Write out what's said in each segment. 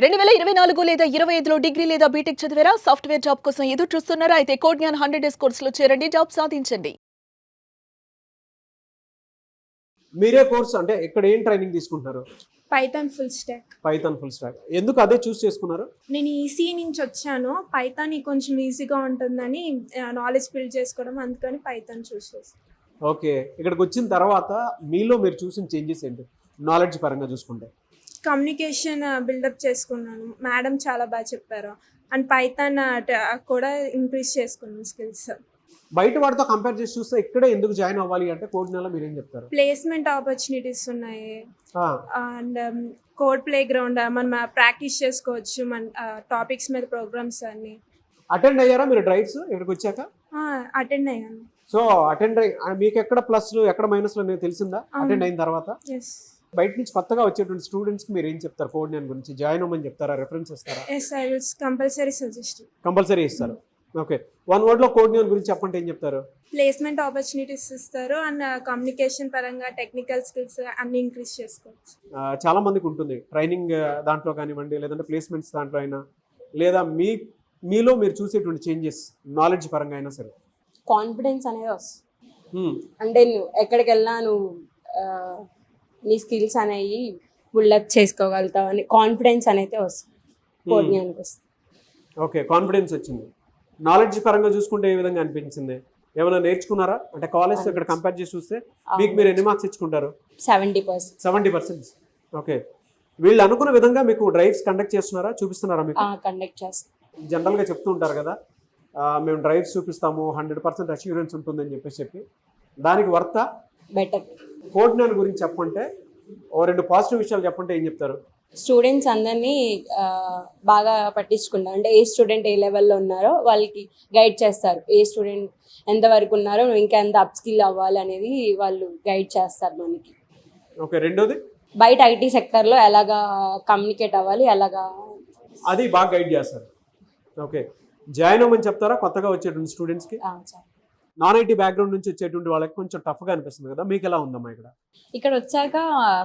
2024 లేదా 25లో డిగ్రీ లేదా బీటెక్ చదివారా? సాఫ్ట్‌వేర్ జాబ్ కోసం ఎదురు చూస్తున్నారా? అయితే కోడ్ జ్ఞాన్ 100 డేస్ కోర్సులో చేరండి. జాబ్ సాధించండి. మీరే కోర్స్ అంటే ఇక్కడ ఏం ట్రైనింగ్ తీసుకుంటున్నారు? Python full stock. Python full stock. ఎందుకు అదే చూస్ చేసుకున్నారు? నేను ఈసీ నుంచి వచ్చాను. పైథాన్ కొంచెం ఈజీగా ఉంటుందని నాలెడ్జ్ బిల్డ్ చేసుకోవడం, అందుకని పైథాన్ చూస్ చేశాను. ఓకే, ఇక్కడికి వచ్చిన తర్వాత మీలో మీరు చూసిన చేంజెస్ ఏంటి నాలెడ్జ్ పరంగా చూసుకుంటే? కమ్యూనికేషన్ బిల్డప్ చేసుకున్నాను. మేడం చాలా బాగా చెప్పారు. అండ్ పైథాన్ కూడా ఇంక్రీజ్ చేసుకున్నాను స్కిల్స్. బయట వాడితో కంపేర్ చేసి చూస్తే ఇక్కడే ఎందుకు జాయిన్ అవ్వాలి అంటే కోడ్ నెల మీరేం చెప్తారు? ప్లేస్మెంట్ ఆపర్చునిటీస్ ఉన్నాయి. అండ్ కోడ్ ప్లే గ్రౌండ్ మనం ప్రాక్టీస్ చేసుకోవచ్చు. మన టాపిక్స్ మీద ప్రోగ్రామ్స్ అన్ని. అటెండ్ అయ్యారా మీరు డ్రైవ్స్ ఇక్కడికి వచ్చాక? అటెండ్ అయ్యాను. సో అటెండ్ మీకు ఎక్కడ ప్లస్లు ఎక్కడ మైనస్లు అనేది తెలిసిందా అటెండ్ అయిన తర్వాత? ఎస్. బయట నుంచి కొత్తగా వచ్చేటువంటి స్టూడెంట్స్కి మీరు ఏం చెప్తారు? కోడ్ నెల గురించి జాయిన్ అవ్వమని చెప్తారా? రెఫరెన్స్ ఇస్తారా? Yes, I will compulsory suggest. Compulsory ఇస్తారు. ఓకే, వన్ వర్డ్లో కోడ్ నెల గురించి చెప్పంటే ఏం చెప్తారు? ప్లేస్మెంట్ ఆపర్చునిటీస్ ఇస్తారు. అండ్ కమ్యూనికేషన్ పరంగా టెక్నికల్ స్కిల్స్ అన్ని ఇంక్రీజ్ చేసుకోవచ్చు. చాలా మందికి ఉంటుంది ట్రైనింగ్ దాంట్లో కానివ్వండి, లేదంటే ప్లేస్మెంట్స్ దాంట్లో అయినా, లేదా మీలో మీరు చూసేటువంటి చేంజెస్ నాలెడ్జ్ పరంగా అయినా సరే. కాన్ఫిడెన్స్ అనేది వస్తుంది. అంటే నువ్వు ఎక్కడికి వెళ్ళినా నువ్వు నీ స్కిల్స్ అనేవి బిల్డప్ చేసుకోగలుగుతావు అని కాన్ఫిడెన్స్ అనేది వస్తుంది. కోడ్ జ్ఞానికి వస్తుంది. ఓకే, కాన్ఫిడెన్స్ వచ్చింది. నాలెడ్జ్ పరంగా చూసుకుంటే ఏ విధంగా అనిపించింది? ఏమైనా నేర్చుకున్నారా? అంటే కాలేజ్తో ఇక్కడ కంపేర్ చేసి చూస్తే మీకు మీరు ఎన్ని మార్క్స్ ఇచ్చుకుంటారు? 70%. 70%. ఓకే, వీళ్ళు అనుకున్న విధంగా మీకు డ్రైవ్స్ కండక్ట్ చేస్తున్నారా, చూపిస్తున్నారా? మీకు కండక్ట్ చేస్తాం. జనరల్గా చెప్తూ ఉంటారు కదా, మేము డ్రైవ్స్ చూపిస్తాము, 100% అష్యూరెన్స్ ఉంటుందని చెప్పి దానికి వర్త బెటర్. కోడ్ జ్ఞాన్ గురించి చెప్పంటే ఓ రెండు పాజిటివ్ విషయాలు చెప్పంటే ఏం చెప్తారు? స్టూడెంట్స్ అందరినీ బాగా పట్టించుకుంటారు. అంటే ఏ స్టూడెంట్ ఏ లెవెల్లో ఉన్నారో వాళ్ళకి గైడ్ చేస్తారు. ఏ స్టూడెంట్ ఎంతవరకు ఉన్నారో ఇంకా ఎంత అప్ స్కిల్ అవ్వాలి అనేది వాళ్ళు గైడ్ చేస్తారు మనకి. ఓకే, రెండోది బయట ఐటీ సెక్టర్లో ఎలాగా కమ్యూనికేట్ అవ్వాలి, ఎలాగా అది బాగా గైడ్ చేస్తారు. ఓకే, జాయిన్ అవ్వమని చెప్తారా కొత్తగా వచ్చేటువంటి స్టూడెంట్స్కి? నాన్ ఐటీ బ్యాక్గ్రౌండ్ నుంచి వచ్చేటువంటి వాళ్ళకి కొంచెం టఫ్గా అనిపిస్తుంది కదా, మీకు ఎలా ఉందమ్మా ఇక్కడ? ఇక్కడ వచ్చాక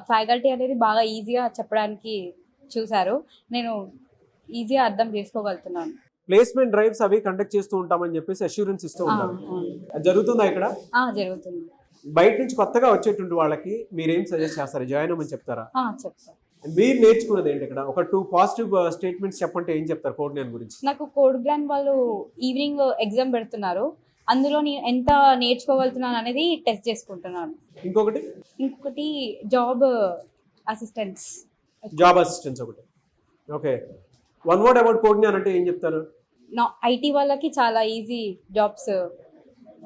ఫ్యాకల్టీ అనేది బాగా ఈజీగా చెప్పడానికి చూశారు. నేను ఈజీగా అర్థం చేసుకోగలుగుతున్నాను. ప్లేస్మెంట్ డ్రైవ్స్ అవి కండక్ట్ చేస్తూ ఉంటామని చెప్పేసి అష్యూరెన్స్ ఇస్తూ ఉంటారు. అది జరుగుతుందా ఇక్కడ? జరుగుతుంది. బయట నుంచి కొత్తగా వచ్చేటువంటి వాళ్ళకి మీరేం సజెస్ట్ చేస్తారు? జాయిన్ అవ్వమని చెప్తారా? చెప్తాను. మీరు నేర్చుకున్నది ఏంటి ఇక్కడ? ఒక 2 పాజిటివ్ స్టేట్మెంట్స్ చెప్పంటే ఏం చెప్తారు కోడ్ జ్ఞాన్ గురించి? నాకు కోడ్ జ్ఞాన్ వాళ్ళు ఈవినింగ్ ఎగ్జామ్ పెడుతున్నారు. అందులో నేను ఎంత నేర్చుకోగలుగుతున్నాను అనేది టెస్ట్ చేసుకుంటున్నాను. ఇంకొకటి జాబ్ అసిస్టెన్స్. ఒకటి. Okay, one word about code Gyan అంటే ఏం చెప్తారు? ఐటీ వాళ్ళకి చాలా ఈజీ జాబ్స్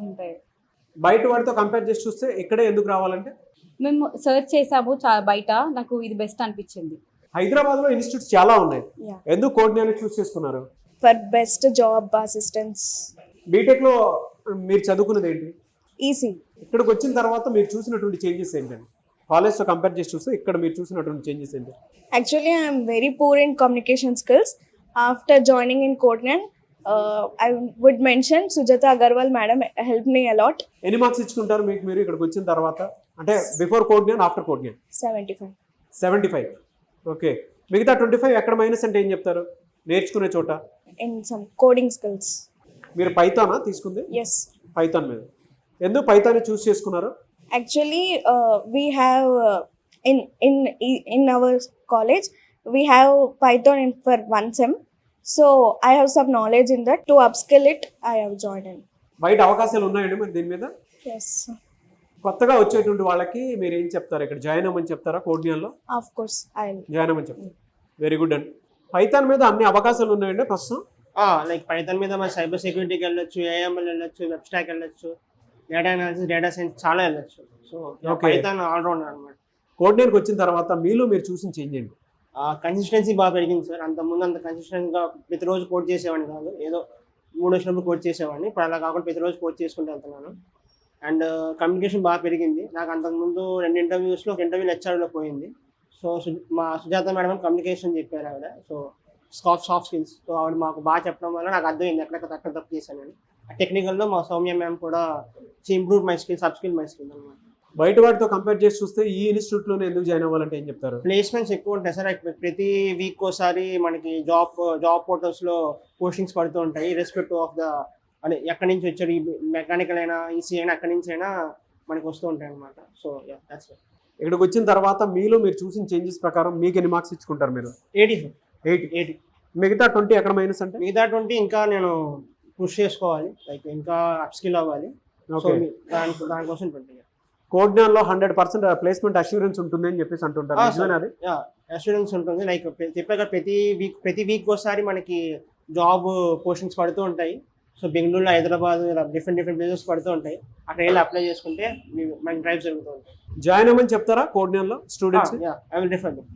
ఉంటాయి. బయట వాడితో కంపేర్ చేసి చూస్తే ఇక్కడే ఎందుకు రావాలంటే? మేము సర్చ్ చేసాము బయట, నాకు ఇది బెస్ట్ అనిపించింది. హైదరాబాద్లో ఇన్స్టిట్యూట్స్ చాలా ఉన్నాయి, ఎందుకు కోడ్ జ్ఞాన్ చూస్ చేసుకున్నారు? For best job assistance. బీటెక్లో మీరు చదువుకున్నది ఏంటి? ఈసీ. ఇక్కడికి వచ్చిన తర్వాత మీరు చూసినటువంటి చేంజెస్ ఏంటండి? కాలేజ్తో కంపేర్ చేసి చూస్తే ఇక్కడ మీరు చూసినటువంటి చేంజెస్ ఏంటి? Actually, I am very poor in communication skills. After joining in Codename, I would mention Sujata Agarwal madam helped me a lot. ఎన్ని మార్క్స్ ఇచ్చుకుంటారు మీకు మీరు ఇక్కడికి వచ్చిన తర్వాత? అంటే before code Gyan, after code Gyan? 75. 75. Okay, మిగతా 25 ఎక్కడ మైనస్ అంటే ఏం చెప్తారు నేర్చుకునే చోట? In some coding skills. మీరు పైథానా తీసుకుంది? Yes. పైథాన్ మీద ఎందుకు పైథాన్ చూస్ చేసుకున్నారు? Actually, we have in our college we have Python for 1 sem. So I have some knowledge in that. To upskill it, I have joined in. బయట అవకాశాలు ఉన్నాయండి మరి దీని మీద? Yes. కొత్తగా వచ్చేటువంటి వాళ్ళకి మీరు ఏం చెప్తారు? ఇక్కడ జాయిన్ అవ్వమని చెప్తారా కోడ్ జ్ఞాన్లో? Of course, I'll జాయిన్ అవ్వమని చెప్తారు. వెరీ గుడ్ అండి. పైథాన్ మీద అన్ని అవకాశాలు ఉన్నాయండి ప్రస్తుతం? లైక్ పైథాన్ మీద మన సైబర్ సెక్యూరిటీకి వెళ్ళొచ్చు, ఏఎంఎల్ వెళ్ళొచ్చు, వెబ్ స్టాక్ వెళ్ళొచ్చు, డేటా అనాలిసిస్, డేటా సైన్స్ చాలా వెళ్ళొచ్చు. సో పైథాన్ ఆల్రౌండర్ అనమాట. కోడ్ జ్ఞాన్కి వచ్చిన తర్వాత మీలో మీరు చూసిన చేంజ్ ఏంటి? కన్సిస్టెన్సీ బాగా పెరిగింది సార్. అంతకుముందు అంత కన్సిస్టెంట్గా ప్రతిరోజు కోడ్ చేసేవాడిని కాదు, ఏదో 3 వచ్చినప్పుడు కోడ్ చేసేవాడిని. ఇప్పుడు అలా కాకుండా ప్రతిరోజు కోడ్ చేసుకుంటూ వెళ్తున్నాను. అండ్ కమ్యూనికేషన్ బాగా పెరిగింది. నాకు అంతకుముందు 2 ఇంటర్వ్యూస్లో ఒక ఇంటర్వ్యూ లెక్చర్లో పోయింది. సో మా సుజాత మేడం కమ్యూనికేషన్ చెప్పారు ఆవిడ. So soft skills. సో ఆవిడ మాకు బాగా చెప్పడం వల్ల నాకు అర్థమైంది ఎక్కడ తప్పు చేశానని. టెక్నికల్లో మా సౌమ్య మ్యామ్ కూడా improve my skills, up skill my skill అనమాట. బయట వాటితో కంపేర్ చేసి చూస్తే ఈ ఇన్స్టిట్యూట్ లోనే ఎందుకు జాయిన్ అవ్వాలంటే ఏం చెప్తారు? ప్లేస్మెంట్స్ ఎక్కువ ఉంటాయి సార్. ప్రతి వీక్ ఒకసారి మనకి జాబ్ పోర్టల్స్లో పోస్టింగ్స్ పడుతూ ఉంటాయి. రెస్పెక్టివ్ ఆఫ్ ద అంటే ఎక్కడి నుంచి వచ్చారు, ఈ మెకానికల్ అయినా ఈసీ అయినా ఎక్కడి నుంచి అయినా మనకి వస్తూ ఉంటాయి అనమాట. సో దట్స్ ఇక్కడికి వచ్చిన తర్వాత మీలో మీరు చూసిన చేంజెస్ ప్రకారం మీకు ఎన్ని మార్క్స్ ఇచ్చుకుంటారు మీరు? 80. మిగతా 20 ఎక్కడ మైనస్ అంటే? మిగతా 20 ఇంకా నేను పుష్ చేసుకోవాలి, లైక్ ఇంకా అప్ స్కిల్ అవ్వాలి. So Okay. దానికోసం 20. కోడ్జ్ఞాన్లో 100% ప్లేస్మెంట్ అష్యూరెన్స్ ఉంటుంది అని చెప్పేసి అంటుంటారు, నిజమేనా అది? అష్యూరెన్స్ ఉంటుంది. లైక్ చెప్పాక ప్రతి వీక్ ఒకసారి మనకి జాబ్ పోస్టింగ్స్ పడుతూ ఉంటాయి. సో బెంగళూరు, హైదరాబాద్ ఇలా డిఫరెంట్ ప్లేసెస్ పడుతూ ఉంటాయి. అక్కడ వెళ్ళి అప్లై చేసుకుంటే మనకి డ్రైవ్ జరుగుతూ ఉంటాయి. జాయిన్ అవ్వమని చెప్తారా కోడ్జ్ఞాన్లో students? I will refer them.